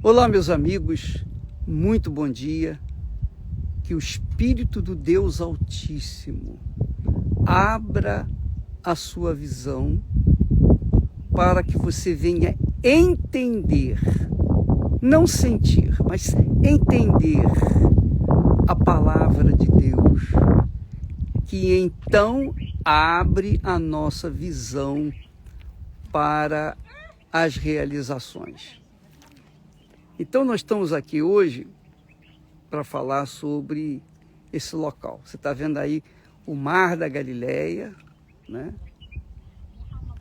Olá, meus amigos, muito bom dia. Que o Espírito do Deus Altíssimo abra a sua visão para que você venha entender, não sentir, mas entender a palavra de Deus, que então abre a nossa visão para as realizações. Então nós estamos aqui hoje para falar sobre esse local. Você está vendo aí o Mar da Galileia, né?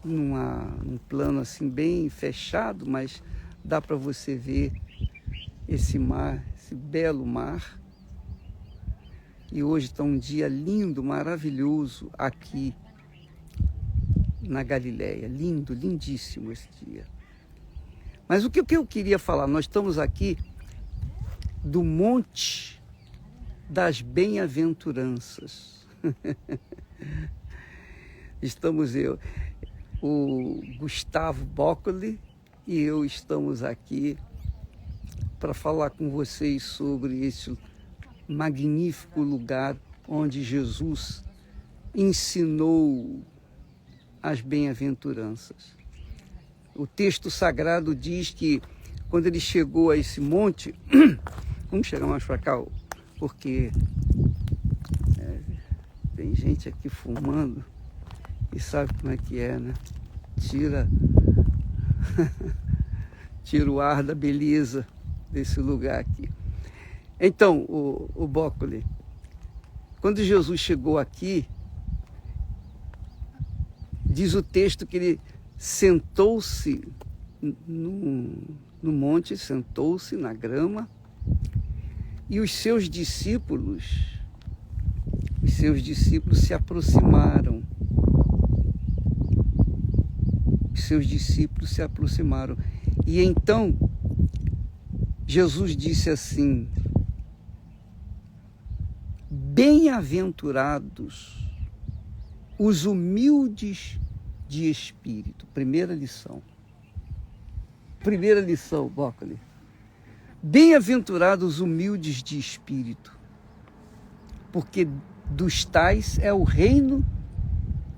Num plano assim bem fechado, mas dá para você ver esse mar, esse belo mar. E hoje está um dia lindo, maravilhoso aqui na Galileia. Lindo, lindíssimo esse dia. Mas o que eu queria falar? Nós estamos aqui do Monte das Bem-aventuranças. Estamos o Gustavo Boccoli e eu estamos aqui para falar com vocês sobre esse magnífico lugar onde Jesus ensinou as bem-aventuranças. O texto sagrado diz que quando ele chegou a esse monte, vamos chegar mais para cá, porque tem gente aqui fumando e sabe como é que é, né? Tira o ar da beleza desse lugar aqui. Então, o Boccoli, quando Jesus chegou aqui, diz o texto que ele sentou-se no monte, sentou-se na grama, e os seus discípulos se aproximaram. Os seus discípulos se aproximaram. E então, Jesus disse assim: bem-aventurados os humildes de espírito. Primeira lição, Boccoli. Bem-aventurados os humildes de espírito, porque dos tais é o reino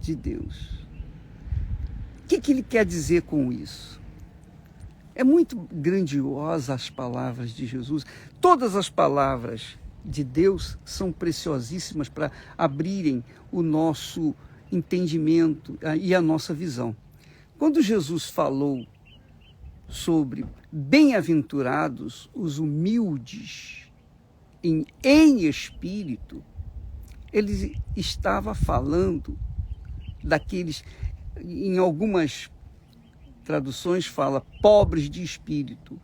de Deus. O que ele quer dizer com isso? É muito grandiosa as palavras de Jesus. Todas as palavras de Deus são preciosíssimas para abrirem o nosso entendimento e a nossa visão. Quando Jesus falou sobre bem-aventurados os humildes em espírito, ele estava falando daqueles, em algumas traduções fala pobres de espírito,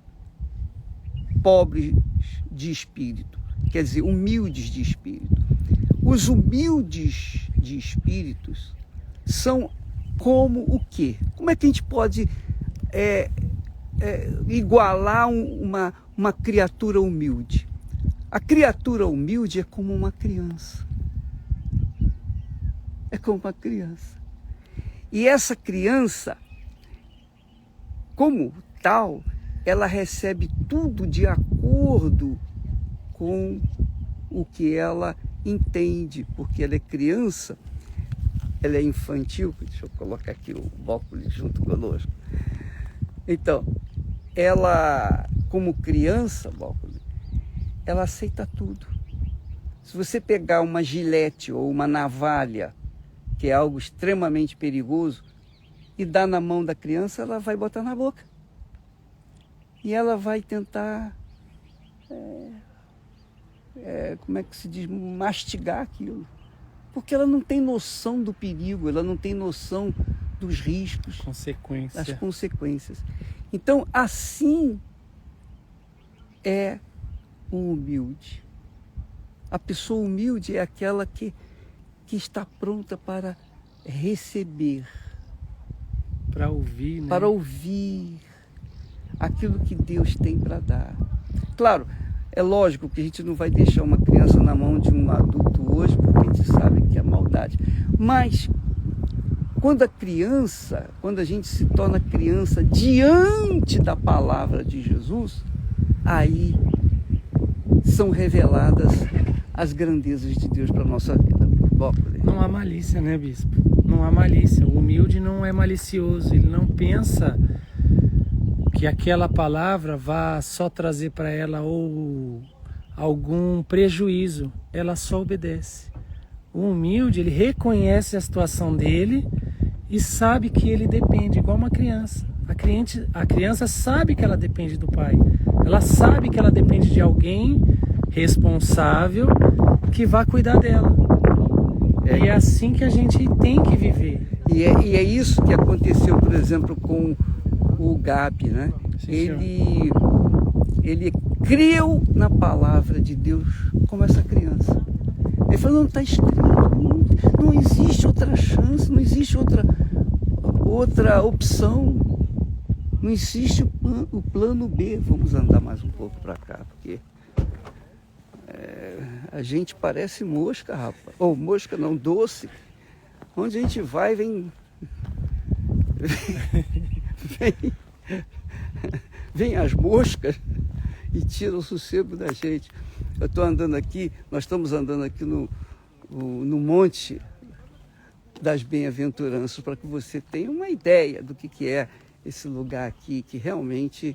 quer dizer, humildes de espírito. Os humildes de espíritos são como o quê? Como é que a gente pode igualar uma criatura humilde? A criatura humilde é como uma criança. É como uma criança. E essa criança, como tal, ela recebe tudo de acordo com o que ela entende, porque ela é criança, ela é infantil. Deixa eu colocar aqui o Boccoli junto conosco. Então, ela, como criança, Boccoli, ela aceita tudo. Se você pegar uma gilete ou uma navalha, que é algo extremamente perigoso, e dar na mão da criança, ela vai botar na boca. E ela vai tentar, como é que se diz, mastigar aquilo. Porque ela não tem noção do perigo, ela não tem noção dos riscos, das consequências. Então, assim é o humilde. A pessoa humilde é aquela que está pronta para receber, para ouvir, né? Para ouvir aquilo que Deus tem para dar. Claro, é lógico que a gente não vai deixar uma criança na mão de um adulto hoje, porque a gente sabe que é maldade. Mas quando a gente se torna criança diante da palavra de Jesus, aí são reveladas as grandezas de Deus para a nossa vida. Não há malícia, né, bispo? Não há malícia. O humilde não é malicioso. Ele não pensa que aquela palavra vá só trazer para ela ou algum prejuízo. Ela só obedece. O humilde, ele reconhece a situação dele e sabe que ele depende, igual uma criança. A criança sabe que ela depende do pai. Ela sabe que ela depende de alguém responsável que vai cuidar dela. E é assim que a gente tem que viver. E é isso que aconteceu, por exemplo, com o Gabi, né? Sim, ele creu na palavra de Deus como essa criança. Ele falou, não está escrito, não existe outra chance, não existe outra opção, não existe o plano B. Vamos andar mais um pouco para cá, porque a gente parece mosca, rapaz. Ou mosca não, doce. Onde a gente vai, vem as moscas e tiram o sossego da gente. Eu estou andando aqui, nós estamos andando aqui no Monte das Bem-aventuranças, para que você tenha uma ideia do que é esse lugar aqui, que realmente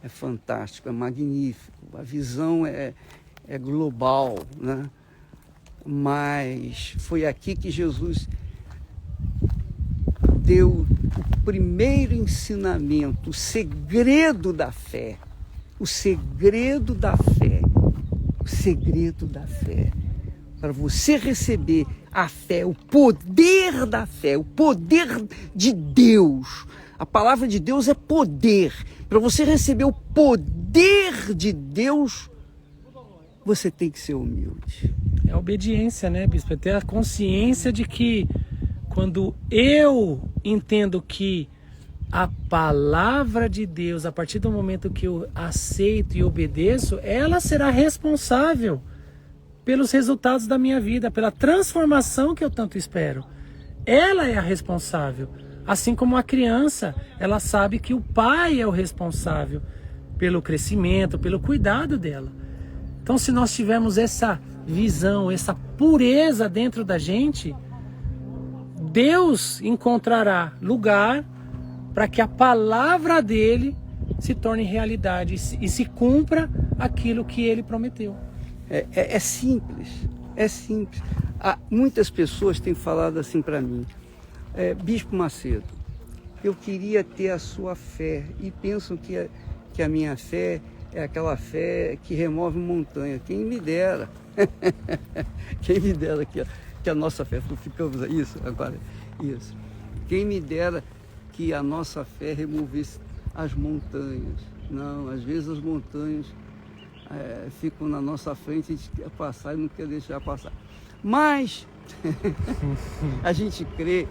é fantástico, é magnífico. A visão é global, né? Mas foi aqui que Jesus deu o primeiro ensinamento, o segredo da fé. O segredo da fé. O segredo da fé. Para você receber a fé, o poder da fé, o poder de Deus. A palavra de Deus é poder. Para você receber o poder de Deus, você tem que ser humilde. É obediência, né, bispo? É ter a consciência de que quando eu entendo que a palavra de Deus, a partir do momento que eu aceito e obedeço, ela será responsável pelos resultados da minha vida, pela transformação que eu tanto espero. Ela é a responsável. Assim como a criança, ela sabe que o pai é o responsável pelo crescimento, pelo cuidado dela. Então, se nós tivermos essa visão, essa pureza dentro da gente, Deus encontrará lugar para que a palavra dele se torne realidade e se cumpra aquilo que ele prometeu. É simples, é simples. Muitas pessoas têm falado assim para mim, Bispo Macedo, eu queria ter a sua fé, e pensam que a minha fé é aquela fé que remove montanha. Quem me dera, quem me dera que a nossa fé, ficamos isso agora, isso. Quem me dera que a nossa fé removesse as montanhas. Não, às vezes as montanhas ficam na nossa frente, a gente quer passar e não quer deixar passar. Mas a gente crê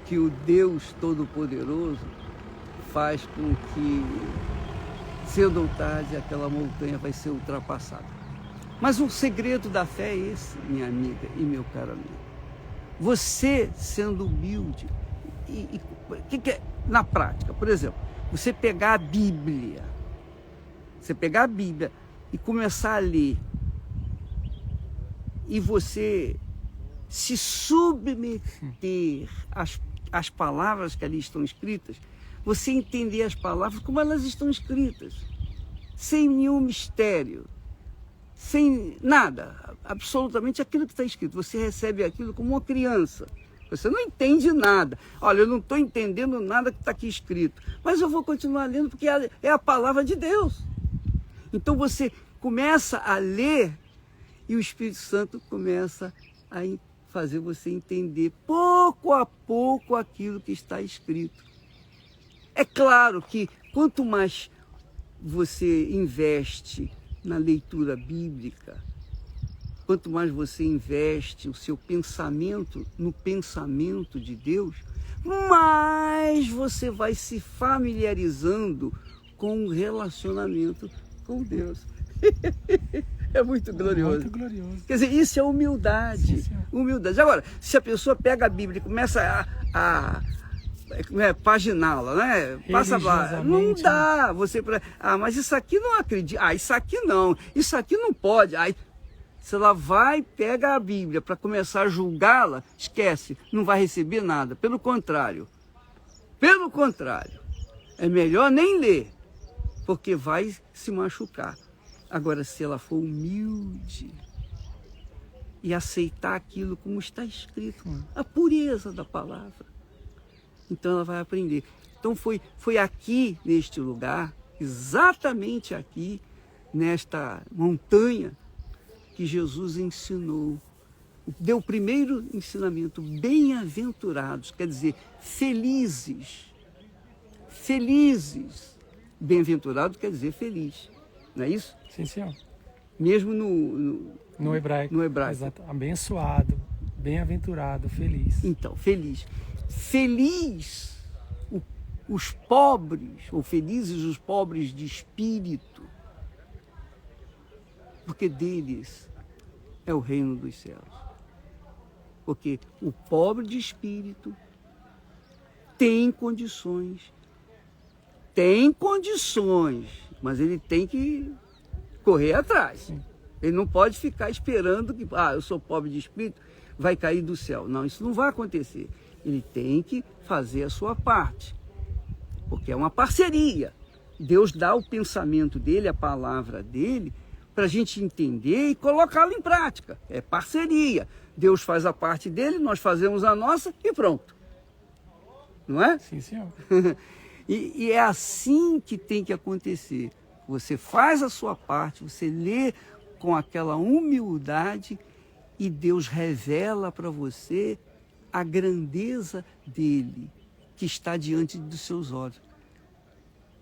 que o Deus Todo-Poderoso faz com que, cedo ou tarde, aquela montanha vai ser ultrapassada. Mas o segredo da fé é esse, minha amiga e meu caro amigo. Você sendo humilde, que é, na prática, por exemplo, você pegar a Bíblia, e começar a ler, e você se submeter às palavras que ali estão escritas, você entender as palavras como elas estão escritas, sem nenhum mistério, sem nada, absolutamente aquilo que está escrito. Você recebe aquilo como uma criança. Você não entende nada. Olha, eu não estou entendendo nada que está aqui escrito, mas eu vou continuar lendo porque é a palavra de Deus. Então você começa a ler e o Espírito Santo começa a fazer você entender pouco a pouco aquilo que está escrito. É claro que quanto mais você investe na leitura bíblica, quanto mais você investe o seu pensamento no pensamento de Deus, mais você vai se familiarizando com o relacionamento com Deus. É muito glorioso. Muito glorioso. Quer dizer, isso é humildade. Sim, humildade. Agora, se a pessoa pega a Bíblia e começa a paginá-la, né? Passa lá. Não dá. Você mas isso aqui não acredita. Isso aqui não. Isso aqui não pode. Aí, se ela vai, pega a Bíblia para começar a julgá-la, esquece, não vai receber nada. Pelo contrário. É melhor nem ler, porque vai se machucar. Agora, se ela for humilde e aceitar aquilo como está escrito, a pureza da palavra, então ela vai aprender. Então foi aqui, neste lugar, exatamente aqui, nesta montanha, que Jesus ensinou, deu o primeiro ensinamento: bem-aventurados, quer dizer, felizes. Bem-aventurado quer dizer feliz, não é isso? Sim, senhor. Mesmo no hebraico. No hebraico. Exato. Abençoado, bem-aventurado, feliz. Então, feliz. Feliz os pobres, ou felizes os pobres de espírito, porque deles é o reino dos céus. Porque o pobre de espírito tem condições, mas ele tem que correr atrás. Sim. Ele não pode ficar esperando que, eu sou pobre de espírito, vai cair do céu. Não, isso não vai acontecer. Ele tem que fazer a sua parte, porque é uma parceria. Deus dá o pensamento dele, a palavra dele, para a gente entender e colocá-lo em prática. É parceria. Deus faz a parte dele, nós fazemos a nossa e pronto. Não é? Sim, senhor. E é assim que tem que acontecer. Você faz a sua parte, você lê com aquela humildade e Deus revela para você a grandeza dele que está diante dos seus olhos.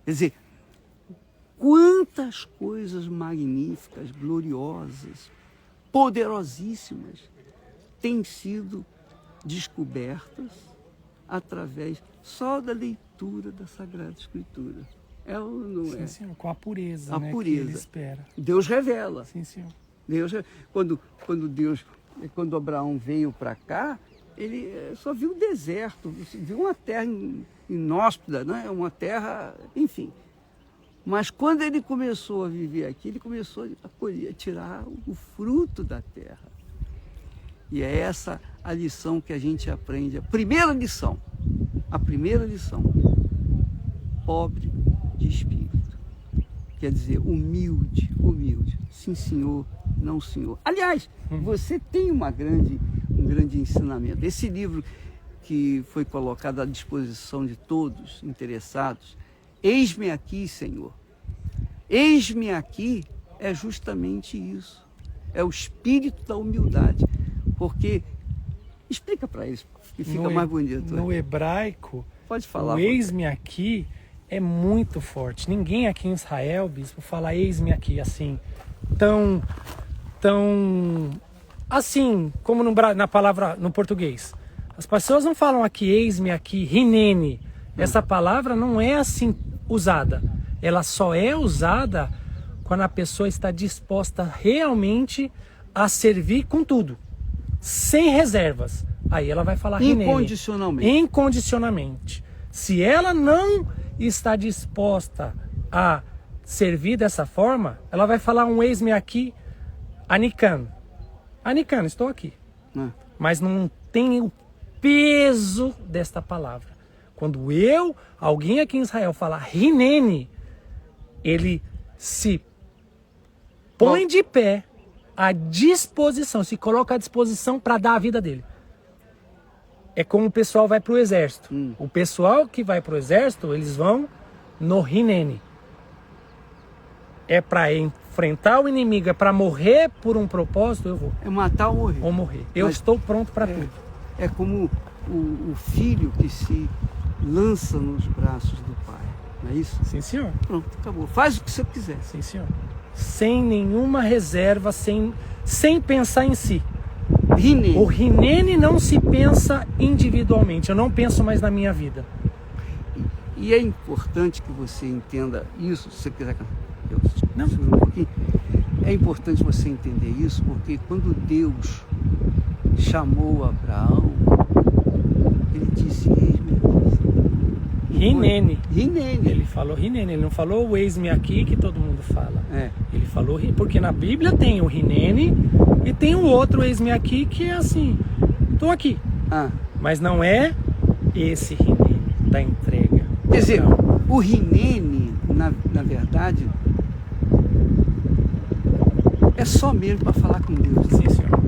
Quer dizer, quantas coisas magníficas, gloriosas, poderosíssimas têm sido descobertas através só da leitura da Sagrada Escritura. É ou não é? Sim, senhor, com a pureza, a né, pureza. que ele espera. Deus revela. Sim, senhor. Quando Abraão veio para cá, ele só viu o deserto, viu uma terra inóspita, né? Uma terra, enfim. Mas quando ele começou a viver aqui, ele começou a colher, a tirar o fruto da terra. E é essa a lição que a gente aprende. A primeira lição, pobre de espírito. Quer dizer, humilde. Sim, senhor, não, senhor. Aliás, você tem um grande ensinamento. Esse livro que foi colocado à disposição de todos interessados, Eis-me aqui, Senhor. Eis-me aqui é justamente isso. É o espírito da humildade. Porque, explica para eles, que fica mais bonito. No hebraico, pode falar, o eis-me aqui é muito forte. Ninguém aqui em Israel, bispo, fala eis-me aqui assim, tão assim como na palavra no português. As pessoas não falam aqui eis-me aqui, hinene. Essa palavra não é assim usada. Ela só é usada quando a pessoa está disposta realmente a servir com tudo, sem reservas. Aí ela vai falar incondicionalmente. Se ela não está disposta a servir dessa forma, ela vai falar um eis-me aqui, Anikan, estou aqui. Mas não tem o peso desta palavra. Quando alguém aqui em Israel falar Hinene, ele se põe de pé à disposição, se coloca à disposição para dar a vida dele. É como o pessoal vai para o exército. O pessoal que vai para o exército, eles vão no Hinene. É para enfrentar o inimigo, é para morrer por um propósito, eu vou. É matar ou morrer. Ou morrer. Eu estou pronto para tudo. É como o filho que se lança nos braços do pai, não é isso? Sim, senhor. Pronto, acabou. Faz o que você quiser. Sim, senhor. Sem nenhuma reserva, sem pensar em si. Hinene. O Hinene não se pensa individualmente. Eu não penso mais na minha vida. E é importante que você entenda isso, se você quiser... Não. Um pouquinho. É importante você entender isso, porque quando Deus chamou Abraão, ele disse, eis-me aqui. Rinene. Rinene. Ele falou Rinene, ele não falou o eis-me aqui que todo mundo fala. É. Ele falou, porque na Bíblia tem o Rinene e tem o outro eis-me aqui que é assim, tô aqui. Ah. Mas não é esse Rinene da entrega. Quer dizer, Não. o Rinene, na verdade, é só mesmo para falar com Deus. Sim, senhor.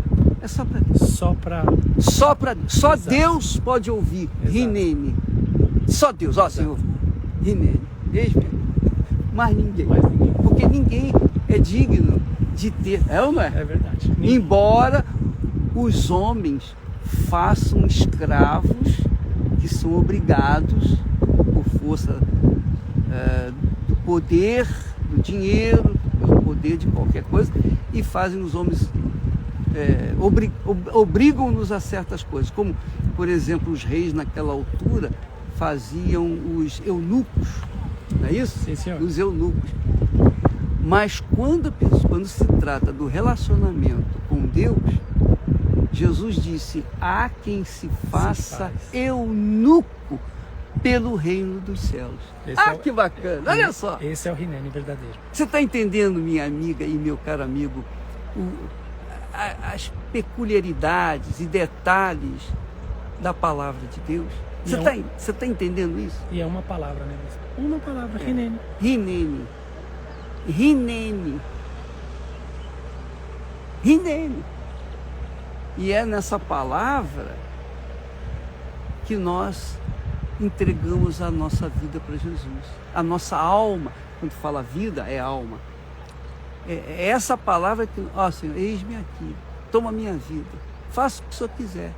É só para Deus. Só Exato. Deus pode ouvir. Exato. Rinene. Só Deus, ó Senhor. Rinene. Eis-me. Mais ninguém. Mais ninguém. Porque ninguém é digno de ter. É ou não é? É verdade. Embora os homens façam escravos que são obrigados por força do poder, do dinheiro, pelo poder de qualquer coisa, e fazem os homens, obrigam-nos a certas coisas, como, por exemplo, os reis naquela altura faziam os eunucos, não é isso? Sim, senhor. Os eunucos. Mas quando se trata do relacionamento com Deus, Jesus disse: há quem se faça eunuco pelo reino dos céus. Que bacana, olha só. Esse é o Rinene verdadeiro. Você está entendendo, minha amiga e meu caro amigo, as peculiaridades e detalhes da palavra de Deus? Você tá entendendo isso? E é uma palavra, né? Uma palavra, Rinene. Rinene. Rinene. Rinene. E é nessa palavra que nós entregamos a nossa vida para Jesus. A nossa alma, quando fala vida, é alma. É essa palavra que, ó Senhor, eis-me aqui, toma a minha vida, faça o que o Senhor quiser.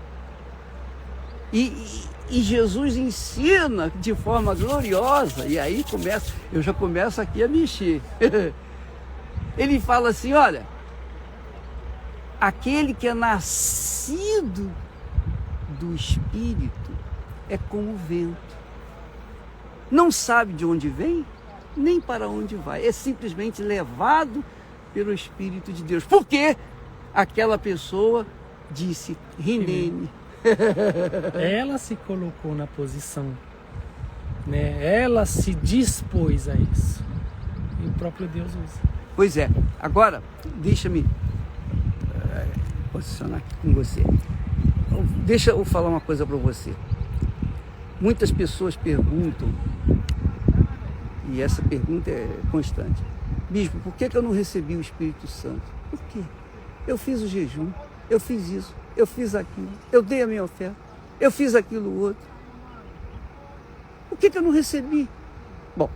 E Jesus ensina de forma gloriosa, e aí eu já começo aqui a mexer. Ele fala assim, olha, aquele que é nascido do Espírito é como o vento. Não sabe de onde vem, nem para onde vai. É simplesmente levado pelo Espírito de Deus. Porque aquela pessoa disse, Rinene. Ela se colocou na posição, né? Ela se dispôs a isso. E o próprio Deus usa. Pois é. Agora, deixa-me posicionar aqui com você. Deixa eu falar uma coisa para você. Muitas pessoas perguntam, e essa pergunta é constante: Bispo, por que eu não recebi o Espírito Santo? Por quê? Eu fiz o jejum, eu fiz isso, eu fiz aquilo, eu dei a minha oferta, eu fiz aquilo outro. Por que eu não recebi? Bom,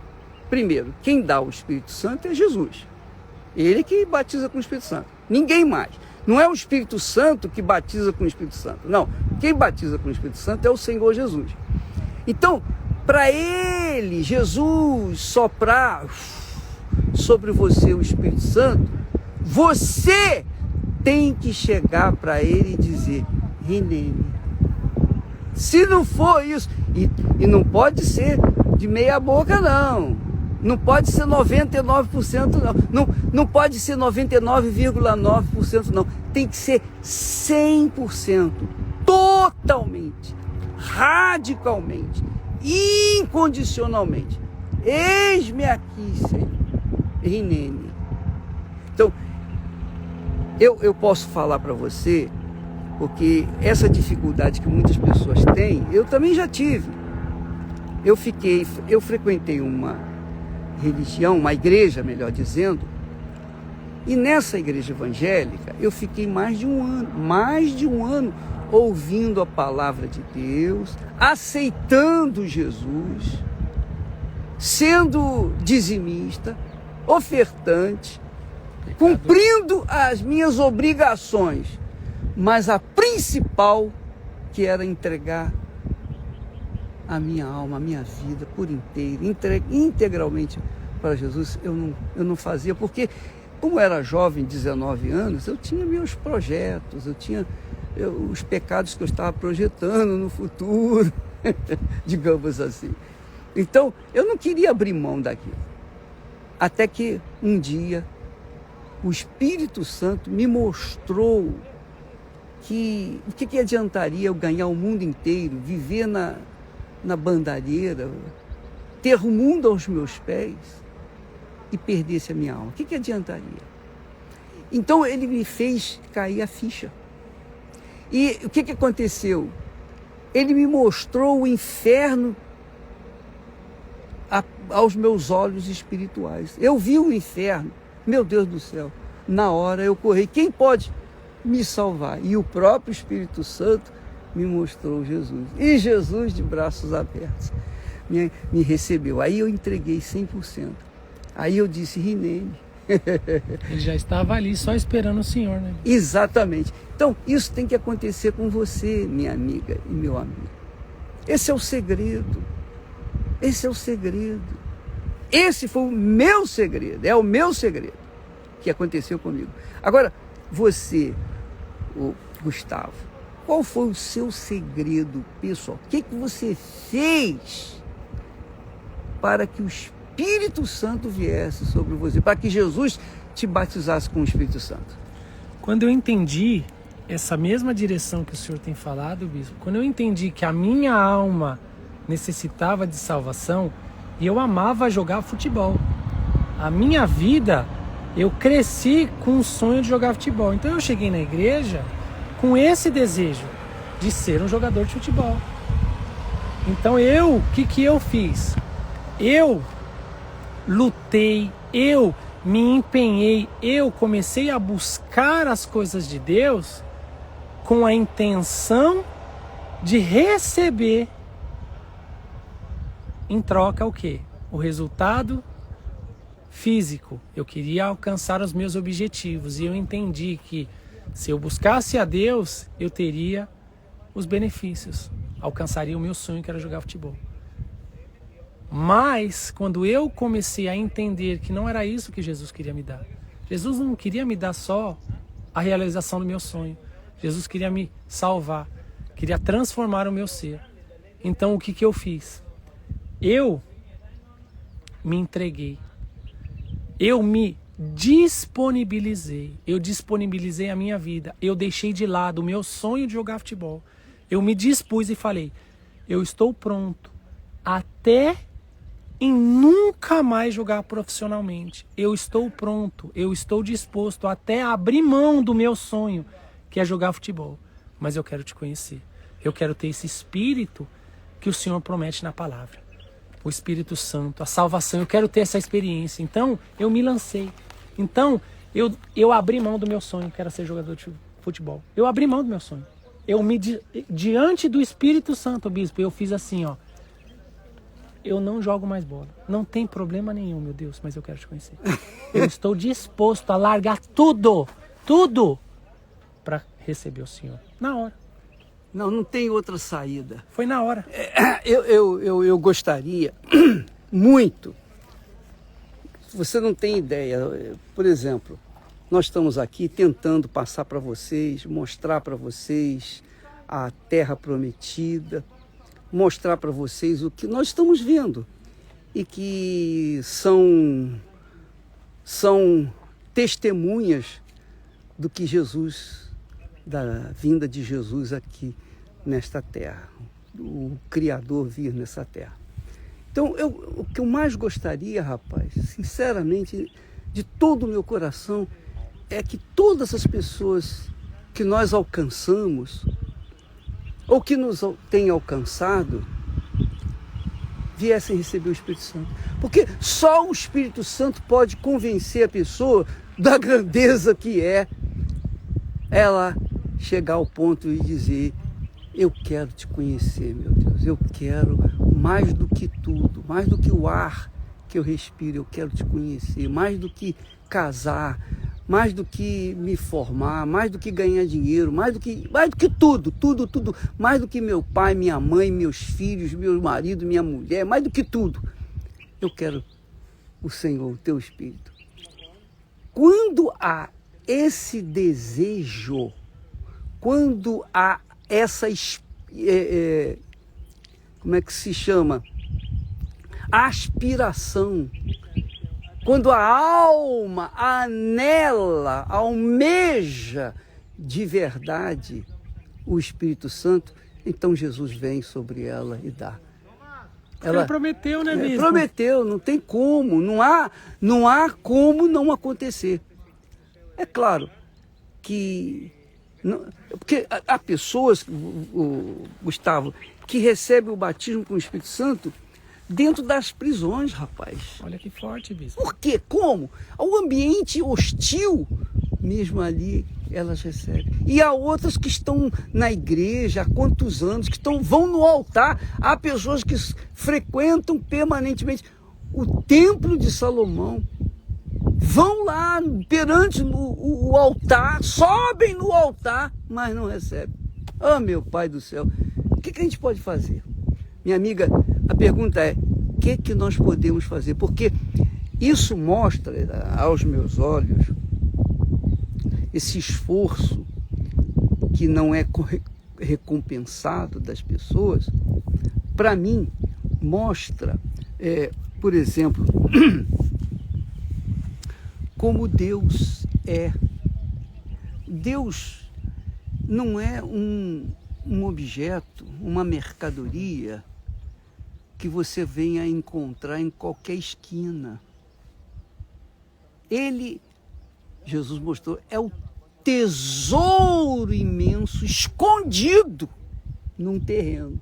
primeiro, quem dá o Espírito Santo é Jesus. Ele que batiza com o Espírito Santo, ninguém mais. Não é o Espírito Santo que batiza com o Espírito Santo, não. Quem batiza com o Espírito Santo é o Senhor Jesus. Então, para ele, Jesus, soprar sobre você o Espírito Santo, você tem que chegar para ele e dizer, Rinene. Se não for isso, e não pode ser de meia boca, não. Não pode ser 99%, não. Não pode ser 99,9%, não. Tem que ser 100%, totalmente, radicalmente, incondicionalmente. Eis-me aqui, Senhor. Rinene. Então, eu posso falar para você, porque essa dificuldade que muitas pessoas têm, eu também já tive. Eu frequentei uma religião, uma igreja, melhor dizendo, e nessa igreja evangélica eu fiquei mais de um ano ouvindo a palavra de Deus, aceitando Jesus, sendo dizimista, ofertante, cumprindo as minhas obrigações, mas a principal, que era entregar a minha alma, a minha vida por inteiro, integralmente para Jesus, eu não fazia, porque como eu era jovem, 19 anos, eu tinha meus projetos, eu tinha os pecados que eu estava projetando no futuro, digamos assim. Então, eu não queria abrir mão daquilo. Até que um dia, o Espírito Santo me mostrou que o que adiantaria eu ganhar o mundo inteiro, viver na bandareira, ter o mundo aos meus pés e perdesse a minha alma? O que adiantaria? Então ele me fez cair a ficha. E o que aconteceu? Ele me mostrou o inferno aos meus olhos espirituais. Eu vi o inferno, meu Deus do céu. Na hora eu corri. Quem pode me salvar? E o próprio Espírito Santo me mostrou Jesus. E Jesus, de braços abertos, me recebeu. Aí eu entreguei 100%. Aí eu disse, Rinene. Ele já estava ali só esperando o Senhor, né? Exatamente. Então, isso tem que acontecer com você, minha amiga e meu amigo. Esse é o segredo. Esse é o segredo. Esse foi o meu segredo. É o meu segredo que aconteceu comigo. Agora, você, o Gustavo, qual foi o seu segredo pessoal? O que você fez para que o Espírito Santo viesse sobre você, para que Jesus te batizasse com o Espírito Santo? Quando eu entendi essa mesma direção que o senhor tem falado, bispo, quando eu entendi que a minha alma necessitava de salvação, e eu amava jogar futebol. A minha vida, eu cresci com o sonho de jogar futebol. Então eu cheguei na igreja com esse desejo de ser um jogador de futebol. Então o que eu fiz? Eu lutei, eu me empenhei, eu comecei a buscar as coisas de Deus com a intenção de receber em troca o quê? O resultado físico. Eu queria alcançar os meus objetivos e eu entendi que se eu buscasse a Deus, eu teria os benefícios, alcançaria o meu sonho, que era jogar futebol. Mas quando eu comecei a entender que não era isso que Jesus queria me dar, Jesus não queria me dar só a realização do meu sonho, Jesus queria me salvar, queria transformar o meu ser. Então o que eu fiz? Eu me entreguei, eu me disponibilizei, eu disponibilizei a minha vida, eu deixei de lado o meu sonho de jogar futebol, eu me dispus e falei, eu estou pronto até em nunca mais jogar profissionalmente, eu estou pronto, eu estou disposto até a abrir mão do meu sonho, que é jogar futebol, mas eu quero te conhecer, eu quero ter esse espírito que o Senhor promete na palavra. O Espírito Santo, a salvação, eu quero ter essa experiência. Então, eu me lancei. Então, eu abri mão do meu sonho, que era ser jogador de futebol. Eu abri mão do meu sonho. Diante do Espírito Santo, bispo, eu fiz assim, ó. Eu não jogo mais bola. Não tem problema nenhum, meu Deus, mas eu quero te conhecer. Eu estou disposto a largar tudo, para receber o Senhor. Na hora. Não tem outra saída. Foi na hora. Eu gostaria muito. Você não tem ideia. Por exemplo, nós estamos aqui tentando passar para vocês, mostrar para vocês a terra prometida, mostrar para vocês o que nós estamos vendo e que são testemunhas do que Jesus, da vinda de Jesus aqui nesta terra, o Criador vir nessa terra. Então, o que eu mais gostaria, rapaz, sinceramente, de todo o meu coração, é que todas as pessoas que nós alcançamos, ou que nos têm alcançado, viessem receber o Espírito Santo. Porque só o Espírito Santo pode convencer a pessoa da grandeza que é ela chegar ao ponto de dizer, eu quero te conhecer, meu Deus, eu quero mais do que tudo, mais do que o ar que eu respiro, eu quero te conhecer, mais do que casar, mais do que me formar, mais do que ganhar dinheiro, mais do que tudo, mais do que meu pai, minha mãe, meus filhos, meu marido, minha mulher, mais do que tudo. Eu quero o Senhor, o teu Espírito. Quando há esse desejo, quando há essa, como é que se chama? Aspiração. Quando a alma anela, almeja de verdade o Espírito Santo, então Jesus vem sobre ela e dá. Ela prometeu, né, bispo? Prometeu, não tem como, não há como não acontecer. É claro que... porque há pessoas, Gustavo, que recebem o batismo com o Espírito Santo dentro das prisões, rapaz. Olha que forte, bispo. Por quê? Como? O ambiente hostil, mesmo ali, elas recebem. E há outras que estão na igreja há quantos anos, que vão no altar. Há pessoas que frequentam permanentemente o templo de Salomão. Vão lá perante o altar, sobem no altar, mas não recebem. Ah, meu Pai do céu, o que a gente pode fazer? Minha amiga, a pergunta é, o que nós podemos fazer? Porque isso mostra aos meus olhos esse esforço que não é recompensado das pessoas. Para mim, mostra, por exemplo, como Deus é. Deus não é um objeto, uma mercadoria que você venha encontrar em qualquer esquina. Ele, Jesus mostrou, é o tesouro imenso escondido num terreno.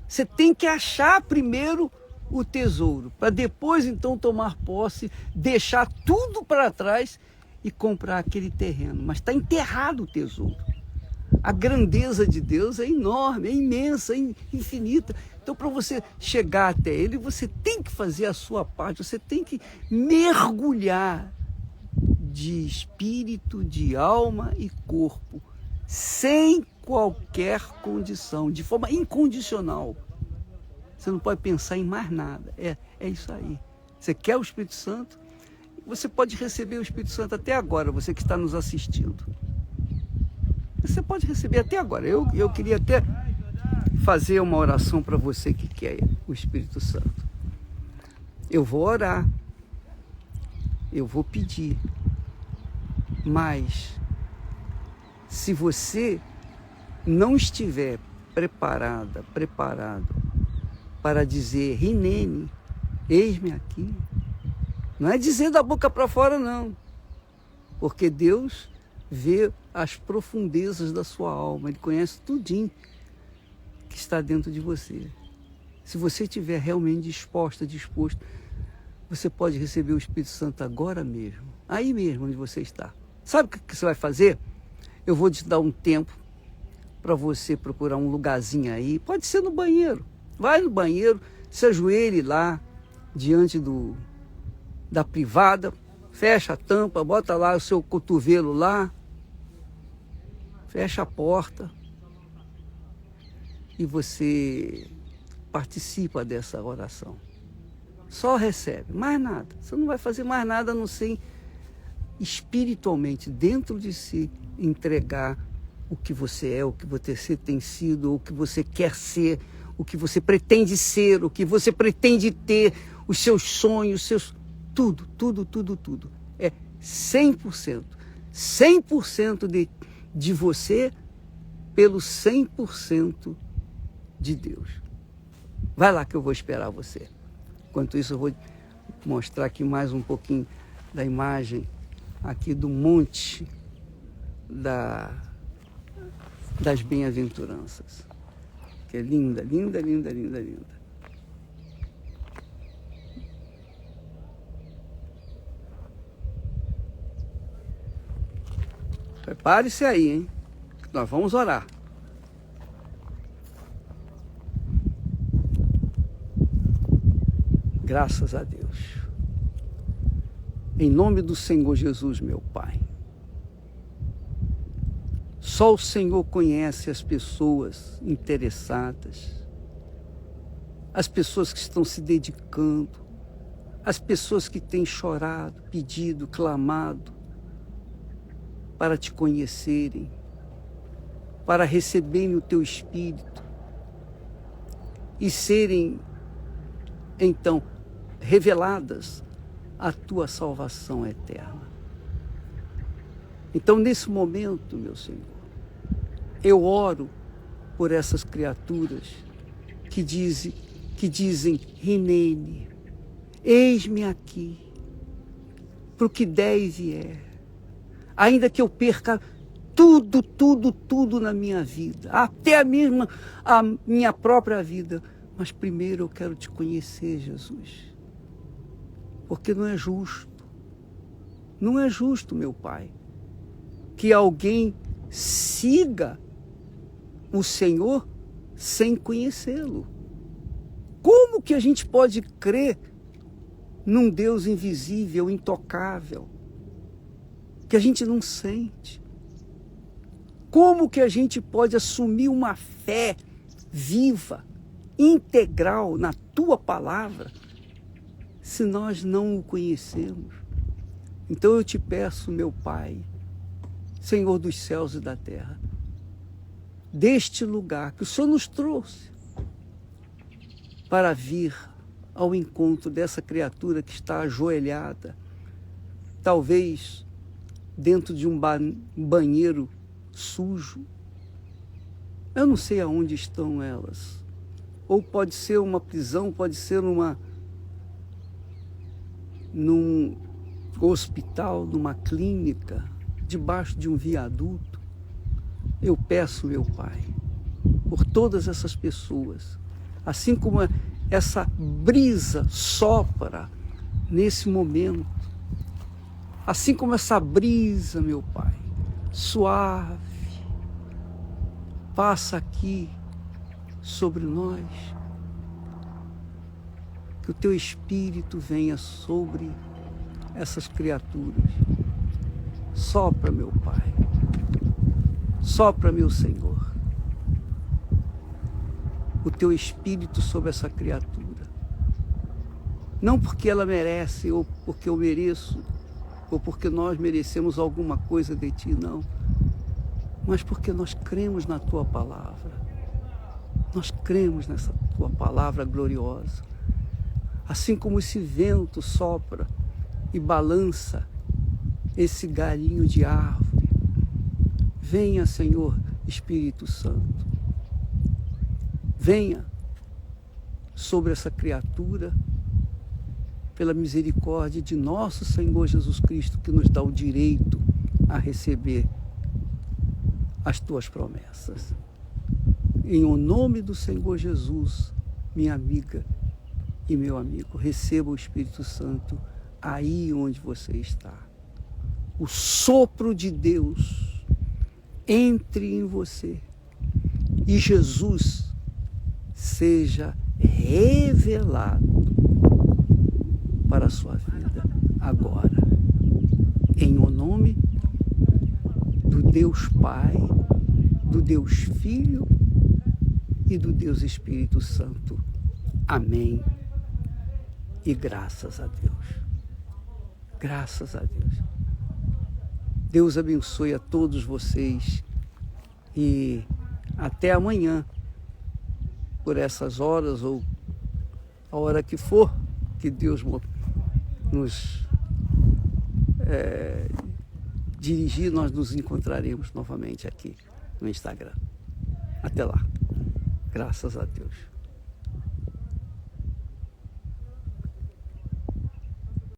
Você tem que achar primeiro o tesouro, para depois então tomar posse, deixar tudo para trás e comprar aquele terreno. Mas está enterrado o tesouro. A grandeza de Deus é enorme, é imensa, é infinita. Então, para você chegar até Ele, você tem que fazer a sua parte, você tem que mergulhar de espírito, de alma e corpo, sem qualquer condição, de forma incondicional. Você não pode pensar em mais nada. É isso aí. Você quer o Espírito Santo? Você pode receber o Espírito Santo até agora, você que está nos assistindo. Você pode receber até agora. Eu queria até fazer uma oração para você que quer o Espírito Santo. Eu vou orar. Eu vou pedir. Mas, se você não estiver preparado para dizer, Rinene, eis-me aqui. Não é dizer da boca para fora, não. Porque Deus vê as profundezas da sua alma. Ele conhece tudinho que está dentro de você. Se você estiver realmente disposto, você pode receber o Espírito Santo agora mesmo. Aí mesmo onde você está. Sabe o que você vai fazer? Eu vou te dar um tempo para você procurar um lugarzinho aí. Pode ser no banheiro. Vai no banheiro, se ajoelhe lá, diante da privada, fecha a tampa, bota lá o seu cotovelo lá, fecha a porta e você participa dessa oração. Só recebe, mais nada. Você não vai fazer mais nada a não ser espiritualmente, dentro de si, entregar o que você é, o que você tem sido, o que você quer ser, o que você pretende ser, o que você pretende ter, os seus sonhos, tudo. É 100%. 100% de você pelo 100% de Deus. Vai lá que eu vou esperar você. Enquanto isso, eu vou mostrar aqui mais um pouquinho da imagem aqui do monte das bem-aventuranças. Que é linda. Prepare-se aí, hein? Nós vamos orar. Graças a Deus. Em nome do Senhor Jesus, meu Pai. Só o Senhor conhece as pessoas interessadas, as pessoas que estão se dedicando, as pessoas que têm chorado, pedido, clamado para te conhecerem, para receberem o teu Espírito e serem, então, reveladas a tua salvação eterna. Então, nesse momento, meu Senhor, eu oro por essas criaturas que dizem que dizem: Rinene, eis-me aqui, para o que der e vier. Ainda que eu perca tudo na minha vida, até a minha própria vida, mas primeiro eu quero te conhecer, Jesus. Porque não é justo, meu Pai, que alguém siga o Senhor sem conhecê-lo. Como que a gente pode crer num Deus invisível, intocável, que a gente não sente? Como que a gente pode assumir uma fé viva, integral na Tua palavra, se nós não o conhecemos? Então eu te peço, meu Pai, Senhor dos céus e da terra, deste lugar que o Senhor nos trouxe para vir ao encontro dessa criatura que está ajoelhada, talvez dentro de um banheiro sujo. Eu não sei aonde estão elas. Ou pode ser uma prisão, pode ser num hospital, numa clínica, debaixo de um viaduto. Eu peço, meu Pai, por todas essas pessoas, assim como essa brisa sopra nesse momento, assim como essa brisa, meu Pai, suave, passa aqui sobre nós, que o Teu Espírito venha sobre essas criaturas. Sopra, meu Pai, sopra, meu Senhor, o Teu Espírito sobre essa criatura. Não porque ela merece, ou porque eu mereço, ou porque nós merecemos alguma coisa de Ti, não. Mas porque nós cremos na Tua palavra. Nós cremos nessa Tua palavra gloriosa. Assim como esse vento sopra e balança esse galhinho de árvore. Venha, Senhor Espírito Santo. Venha sobre essa criatura, pela misericórdia de nosso Senhor Jesus Cristo, que nos dá o direito a receber as Tuas promessas. Em o nome do Senhor Jesus, minha amiga e meu amigo, receba o Espírito Santo aí onde você está. O sopro de Deus entre em você e Jesus seja revelado para a sua vida agora. Em o nome do Deus Pai, do Deus Filho e do Deus Espírito Santo. Amém. E graças a Deus. Graças a Deus. Deus abençoe a todos vocês e até amanhã, por essas horas ou a hora que for, que Deus nos dirigir, nós nos encontraremos novamente aqui no Instagram. Até lá. Graças a Deus.